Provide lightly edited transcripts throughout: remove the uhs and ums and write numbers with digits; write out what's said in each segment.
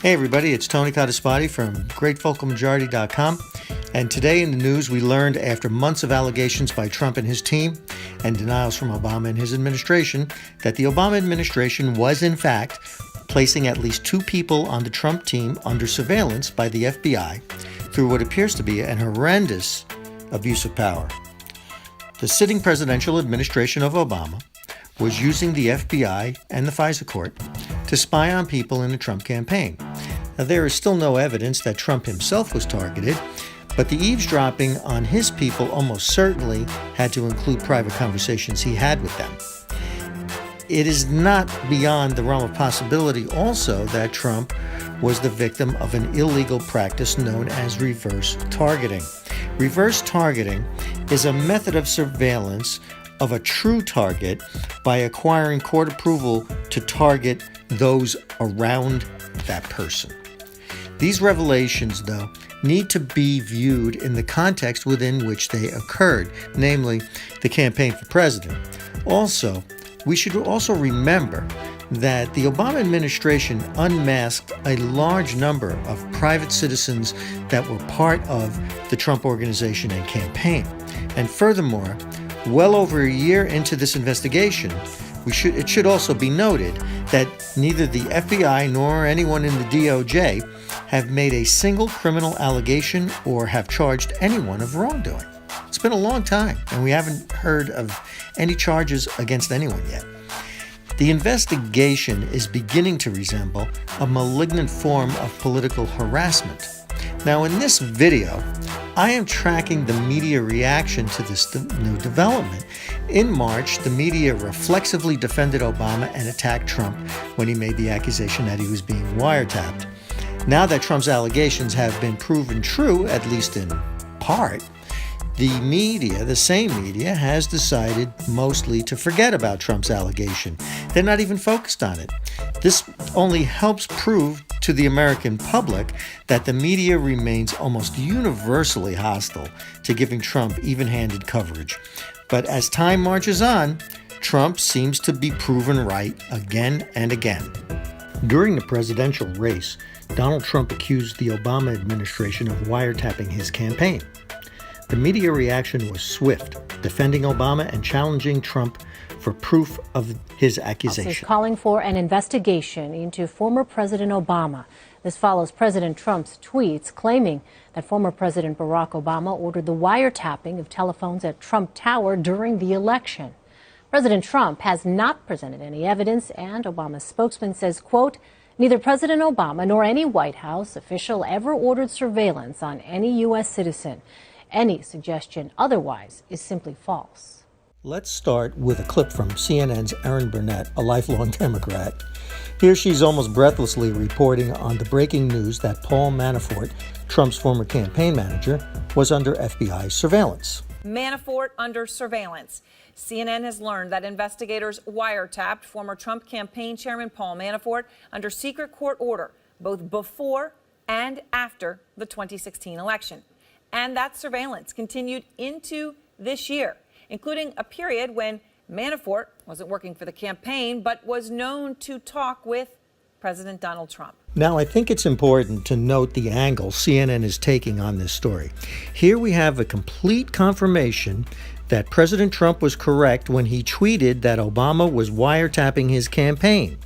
Hey everybody, it's Tony Codispoti from GreatFocalMajority.com, and today in the news we learned after months of allegations by Trump and his team and denials from Obama and his administration that the Obama administration was in fact placing at least 2 people on the Trump team under surveillance by the FBI through what appears to be an horrendous abuse of power. The sitting presidential administration of Obama was using the FBI and the FISA court to spy on people in the Trump campaign. Now, there is still no evidence that Trump himself was targeted, but the eavesdropping on his people almost certainly had to include private conversations he had with them. It is not beyond the realm of possibility also that Trump was the victim of an illegal practice known as reverse targeting. Reverse targeting is a method of surveillance of a true target by acquiring court approval to target those around that person. These revelations, though, need to be viewed in the context within which they occurred, namely the campaign for president. Also, we should also remember that the Obama administration unmasked a large number of private citizens that were part of the Trump organization and campaign. And furthermore, well over a year into this investigation, it should also be noted that neither the FBI nor anyone in the DOJ have made a single criminal allegation or have charged anyone of wrongdoing. It's been a long time, and we haven't heard of any charges against anyone yet. The investigation is beginning to resemble a malignant form of political harassment. Now, in this video, I am tracking the media reaction to this new development. In March, the media reflexively defended Obama and attacked Trump when he made the accusation that he was being wiretapped. Now that Trump's allegations have been proven true, at least in part, the same media, has decided mostly to forget about Trump's allegation. They're not even focused on it. This only helps prove to the American public that the media remains almost universally hostile to giving Trump even-handed coverage. But as time marches on, Trump seems to be proven right again and again. During the presidential race, Donald Trump accused the Obama administration of wiretapping his campaign. The media reaction was swift, defending Obama and challenging Trump for proof of his accusation. Calling for an investigation into former President Obama. This follows President Trump's tweets claiming that former President Barack Obama ordered the wiretapping of telephones at Trump Tower during the election. President Trump has not presented any evidence, and Obama's spokesman says, quote, neither President Obama nor any White House official ever ordered surveillance on any U.S. citizen. Any suggestion otherwise is simply false. Let's start with a clip from CNN's Erin Burnett, a lifelong Democrat. Here she's almost breathlessly reporting on the breaking news that Paul Manafort, Trump's former campaign manager, was under FBI surveillance. Manafort under surveillance. CNN has learned that investigators wiretapped former Trump campaign chairman Paul Manafort under secret court order, both before and after the 2016 election. And that surveillance continued into this year, including a period when Manafort wasn't working for the campaign, but was known to talk with President Donald Trump. Now, I think it's important to note the angle CNN is taking on this story. Here we have a complete confirmation that President Trump was correct when he tweeted that Obama was wiretapping his campaign.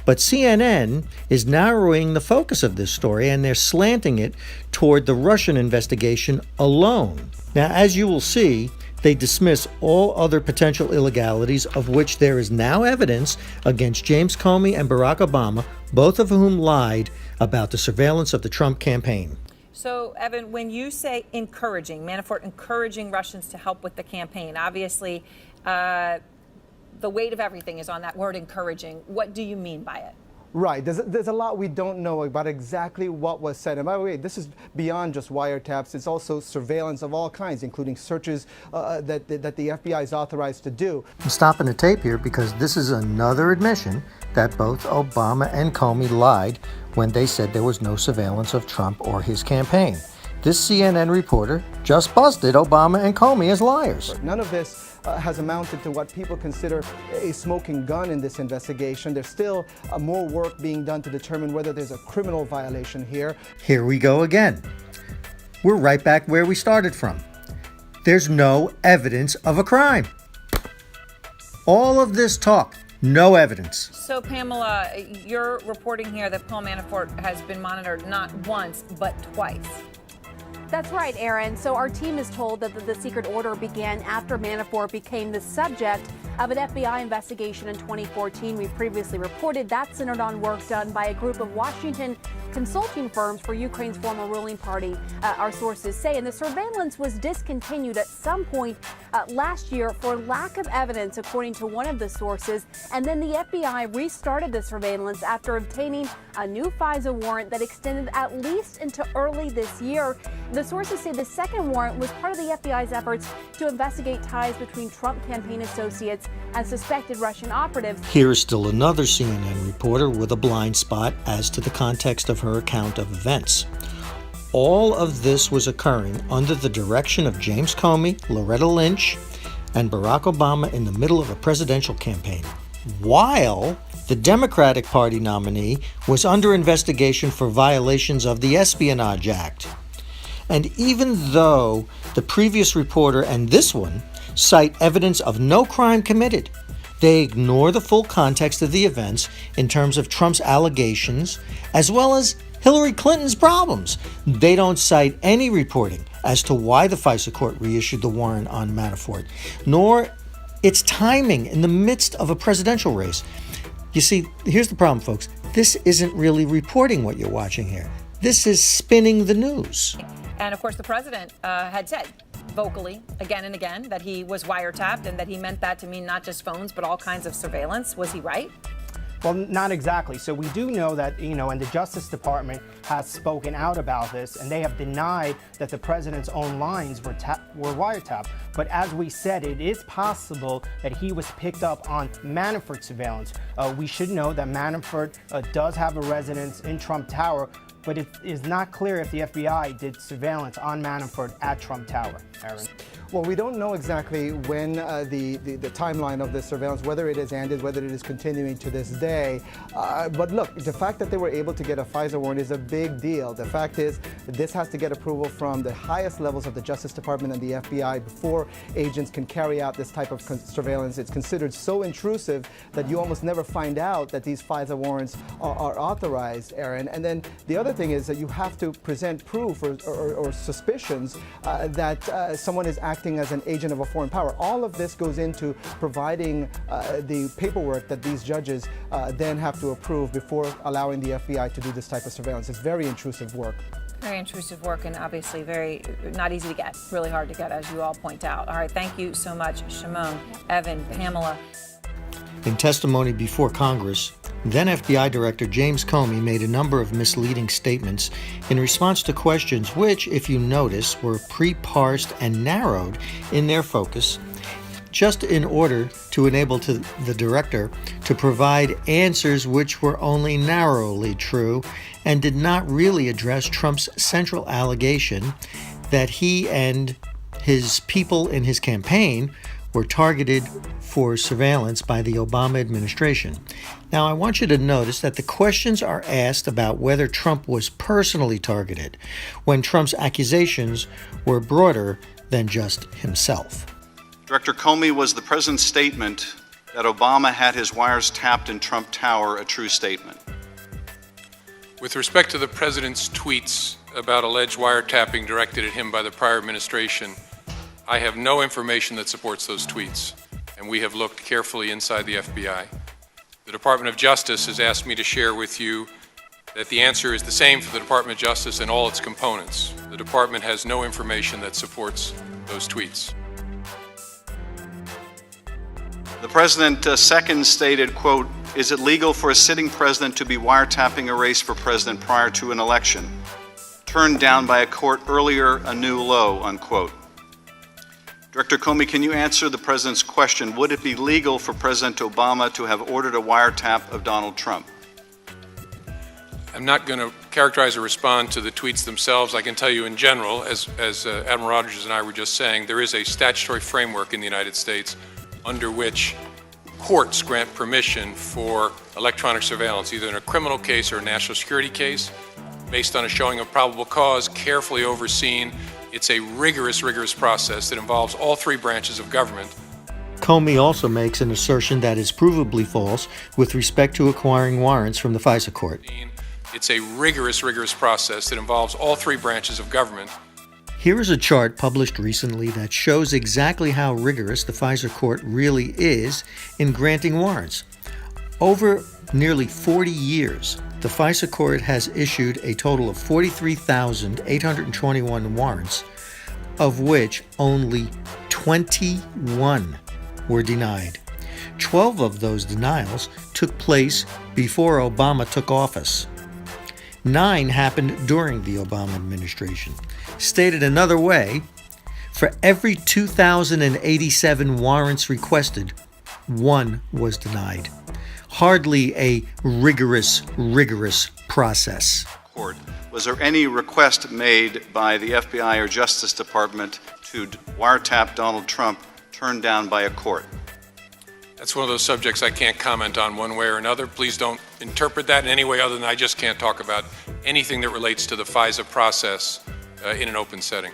But CNN is narrowing the focus of this story, and they're slanting it toward the Russian investigation alone. Now, as you will see, they dismiss all other potential illegalities, of which there is now evidence against James Comey and Barack Obama, both of whom lied about the surveillance of the Trump campaign. So, Evan, when you say encouraging, Manafort encouraging Russians to help with the campaign, obviously the weight of everything is on that word encouraging. What do you mean by it? Right. There's a lot we don't know about exactly what was said. And by the way, this is beyond just wiretaps. It's also surveillance of all kinds, including searches that the FBI is authorized to do. I'm stopping the tape here because this is another admission that both Obama and Comey lied when they said there was no surveillance of Trump or his campaign. This CNN reporter just busted Obama and Comey as liars. None of this has amounted to what people consider a smoking gun in this investigation. There's still more work being done to determine whether there's a criminal violation here. Here we go again. We're right back where we started from. There's no evidence of a crime. All of this talk, no evidence. So, Pamela, you're reporting here that Paul Manafort has been monitored not once, but twice. That's right, Aaron. So our team is told that the secret order began after Manafort became the subject of an FBI investigation in 2014. We previously reported that centered on work done by a group of Washington consulting firms for Ukraine's former ruling party, our sources say. And the surveillance was discontinued at some point last year for lack of evidence, according to one of the sources. And then the FBI restarted the surveillance after obtaining a new FISA warrant that extended at least into early this year. The sources say the second warrant was part of the FBI's efforts to investigate ties between Trump campaign associates and suspected Russian operatives. Here is still another CNN reporter with a blind spot as to the context of her account of events. All of this was occurring under the direction of James Comey, Loretta Lynch, and Barack Obama in the middle of a presidential campaign, while the Democratic Party nominee was under investigation for violations of the Espionage Act. And even though the previous reporter and this one cite evidence of no crime committed, they ignore the full context of the events in terms of Trump's allegations, as well as Hillary Clinton's problems. They don't cite any reporting as to why the FISA court reissued the warrant on Manafort, nor its timing in the midst of a presidential race. You see, here's the problem, folks. This isn't really reporting what you're watching here. This is spinning the news. And of course, the president had said vocally again and again that he was wiretapped and that he meant that to mean not just phones, but all kinds of surveillance. Was he right? Well, not exactly. So we do know that, and the Justice Department has spoken out about this, and they have denied that the president's own lines were wiretapped. But as we said, it is possible that he was picked up on Manafort surveillance. We should know that Manafort does have a residence in Trump Tower, but it is not clear if the FBI did surveillance on Manafort at Trump Tower. Aaron. Well, we don't know exactly when the timeline of this surveillance, whether it has ended, whether it is continuing to this day. But look, the fact that they were able to get a FISA warrant is a big deal. The fact is that this has to get approval from the highest levels of the Justice Department and the FBI before agents can carry out this type of surveillance. It's considered so intrusive that you almost never find out that these FISA warrants are authorized, Aaron. And then the other thing is that you have to present proof or suspicions that someone is acting as an agent of a foreign power. All of this goes into providing the paperwork that these judges then have to approve before allowing the FBI to do this type of surveillance. It's very intrusive work. Very intrusive work and obviously very not easy to get, really hard to get, as you all point out. All right, thank you so much, Shimon, Evan, Pamela. In testimony before Congress, then FBI Director James Comey made a number of misleading statements in response to questions which, if you notice, were pre-parsed and narrowed in their focus, just in order to enable the director to provide answers which were only narrowly true and did not really address Trump's central allegation that he and his people in his campaign were targeted for surveillance by the Obama administration. Now, I want you to notice that the questions are asked about whether Trump was personally targeted, when Trump's accusations were broader than just himself. Director Comey, was the president's statement that Obama had his wires tapped in Trump Tower a true statement? With respect to the president's tweets about alleged wiretapping directed at him by the prior administration, I have no information that supports those tweets, and we have looked carefully inside the FBI. The Department of Justice has asked me to share with you that the answer is the same for the Department of Justice and all its components. The department has no information that supports those tweets. The president second stated, quote, "Is it legal for a sitting president to be wiretapping a race for president prior to an election? Turned down by a court earlier, a new low," unquote. Director Comey, can you answer the president's question? Would it be legal for President Obama to have ordered a wiretap of Donald Trump? I'm not going to characterize or respond to the tweets themselves. I can tell you in general, as Admiral Rogers and I were just saying, there is a statutory framework in the United States under which courts grant permission for electronic surveillance, either in a criminal case or a national security case, based on a showing of probable cause, carefully overseen. It's a rigorous process that involves all three branches of government. Comey also makes an assertion that is provably false with respect to acquiring warrants from the FISA court. It's a rigorous process that involves all three branches of government. Here is a chart published recently that shows exactly how rigorous the FISA court really is in granting warrants. Over nearly 40 years, the FISA court has issued a total of 43,821 warrants, of which only 21 were denied. 12 of those denials took place before Obama took office. 9 happened during the Obama administration. Stated another way, for every 2,087 warrants requested, 1 was denied. Hardly a rigorous process. Court. Was there any request made by the FBI or Justice Department to wiretap Donald Trump turned down by a court? That's one of those subjects I can't comment on one way or another. Please don't interpret that in any way other than I just can't talk about anything that relates to the FISA process in an open setting.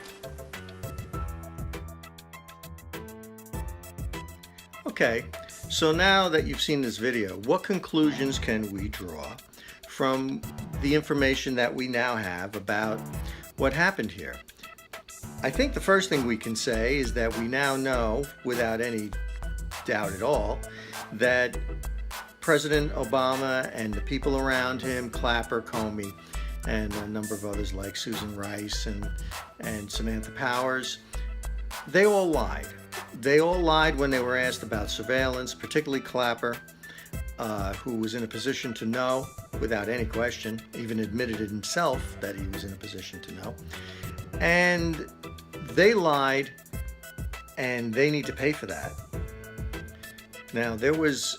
Okay, so now that you've seen this video, what conclusions can we draw from the information that we now have about what happened here? I think the first thing we can say is that we now know, without any doubt at all, that President Obama and the people around him, Clapper, Comey, and a number of others like Susan Rice and Samantha Powers, they all lied. They all lied when they were asked about surveillance, particularly Clapper, who was in a position to know without any question, even admitted it himself that he was in a position to know. And they lied, and they need to pay for that. Now, there was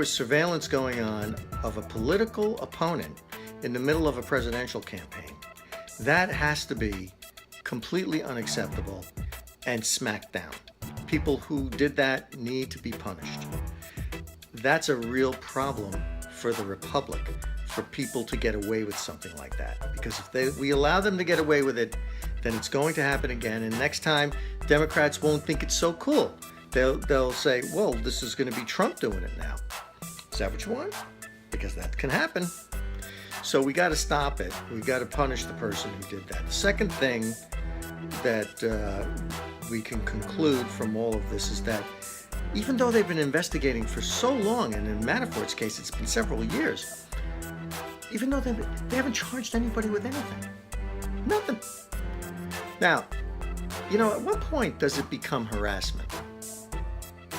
surveillance going on of a political opponent in the middle of a presidential campaign. That has to be completely unacceptable and smacked down. People who did that need to be punished. That's a real problem for the Republic, for people to get away with something like that. Because if we allow them to get away with it, then it's going to happen again. And next time, Democrats won't think it's so cool. They'll say, well, this is going to be Trump doing it now. Is that what you want? Because that can happen. So we got to stop it. We got to punish the person who did that. The second thing that we can conclude from all of this is that even though they've been investigating for so long, and in Manafort's case it's been several years, even though they haven't charged anybody with anything. Nothing. Now, at what point does it become harassment?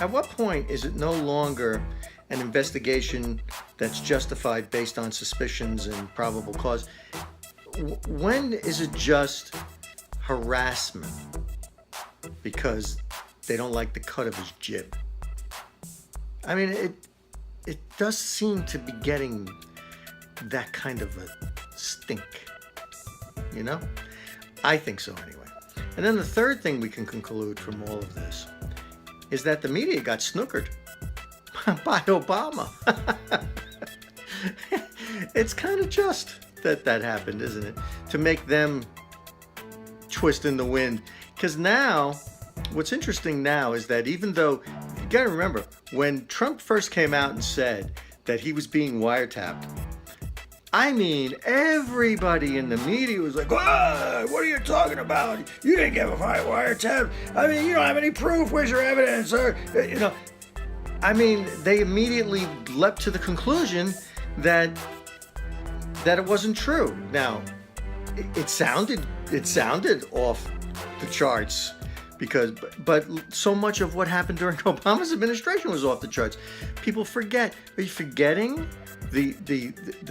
At what point is it no longer an investigation that's justified based on suspicions and probable cause? When is it just harassment because they don't like the cut of his jib? I mean, it does seem to be getting that kind of a stink, I think so anyway. And then the third thing we can conclude from all of this is that the media got snookered by Obama. It's kind of just that happened, isn't it? To make them twist in the wind. Because now, what's interesting now is that even though, you got to remember, when Trump first came out and said that he was being wiretapped, I mean, everybody in the media was like, what are you talking about? You didn't get a wiretap. I mean, you don't have any proof. Where's your evidence? Or, I mean, they immediately leapt to the conclusion that it wasn't true. Now, it sounded off the charts but so much of what happened during Obama's administration was off the charts. People forget. Are you forgetting the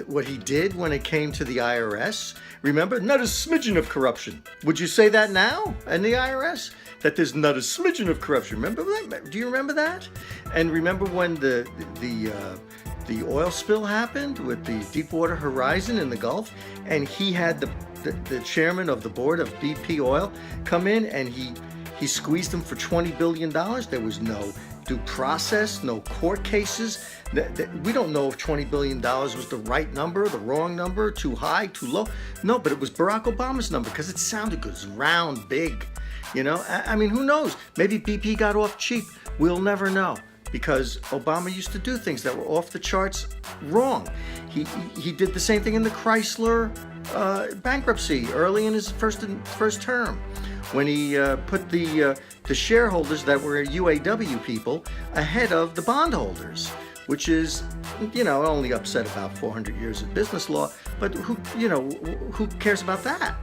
what he did when it came to the IRS? Remember, not a smidgen of corruption. Would you say that now in the IRS? That there's not a smidgen of corruption. Remember that? Do you remember that? And remember when the the oil spill happened with the Deepwater Horizon in the Gulf, and he had the chairman of the board of BP Oil come in, and he squeezed him for $20 billion. There was no due process, no court cases. We don't know if $20 billion was the right number, the wrong number, too high, too low. No, but it was Barack Obama's number because it sounded good. It was round, big. You know, I mean, who knows? Maybe BP got off cheap. We'll never know, because Obama used to do things that were off the charts wrong. He did the same thing in the Chrysler bankruptcy early in his first term, when he put the shareholders that were UAW people ahead of the bondholders, which is, you know, only upset about 400 years of business law, but who cares about that?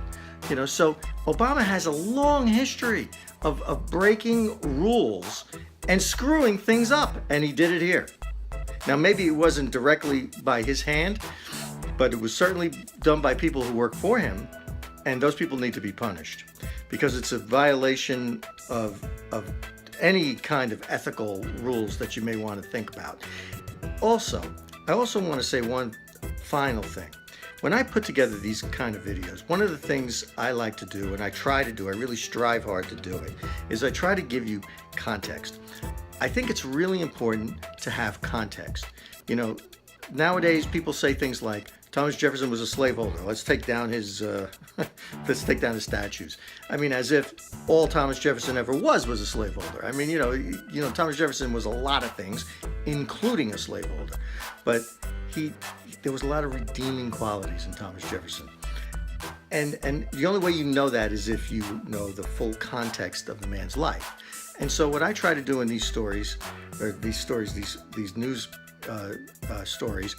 You know, so Obama has a long history of breaking rules and screwing things up, and he did it here. Now, maybe it wasn't directly by his hand, but it was certainly done by people who work for him, and those people need to be punished, because it's a violation of any kind of ethical rules that you may want to think about. Also, I also want to say one final thing. When I put together these kind of videos, one of the things I like to do, and I try to do, I really strive hard to do it, is I try to give you context. I think it's really important to have context. You know, nowadays people say things like, Thomas Jefferson was a slaveholder. Let's take down his statues. I mean, as if all Thomas Jefferson ever was a slaveholder. I mean, you know, Thomas Jefferson was a lot of things, including a slaveholder. But there was a lot of redeeming qualities in Thomas Jefferson. And the only way you know that is if you know the full context of the man's life. And so what I try to do in these stories, these news stories,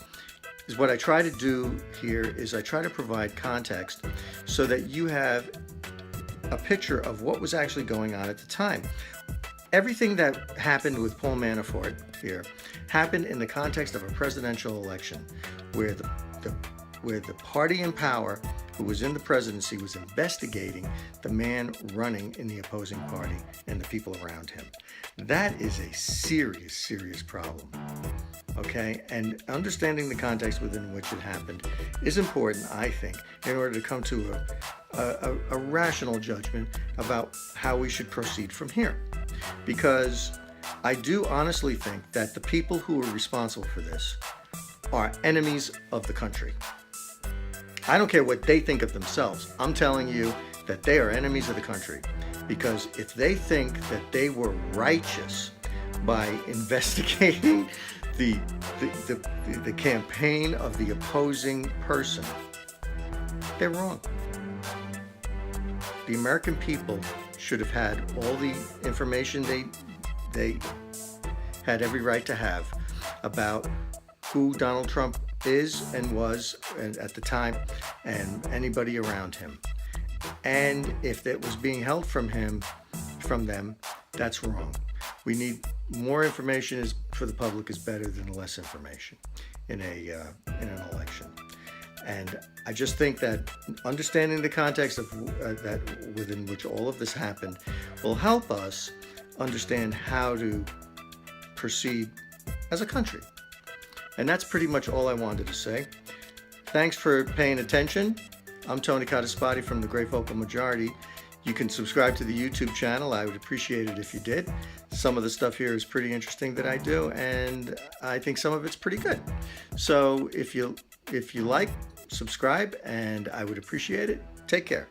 is what I try to do here is I try to provide context so that you have a picture of what was actually going on at the time. Everything that happened with Paul Manafort here happened in the context of a presidential election where the party in power who was in the presidency was investigating the man running in the opposing party and the people around him. That is a serious, serious problem. Okay, and understanding the context within which it happened is important, I think, in order to come to a rational judgment about how we should proceed from here. Because I do honestly think that the people who are responsible for this are enemies of the country. I don't care what they think of themselves. I'm telling you that they are enemies of the country. Because if they think that they were righteous by investigating the campaign of the opposing person, they're wrong. The American people should have had all the information they had every right to have about who Donald Trump is and was at the time, and anybody around him. And if that was being held from them, that's wrong. We need more information for the public is better than less information in an election. And I just think that understanding the context of that within which all of this happened will help us understand how to proceed as a country. And that's pretty much all I wanted to say. Thanks for paying attention. I'm Tony Codispoti from The Great Vocal Majority. You can subscribe to the YouTube channel. I would appreciate it if you did. Some of the stuff here is pretty interesting that I do, and I think some of it's pretty good. So if you like, subscribe, and I would appreciate it. Take care.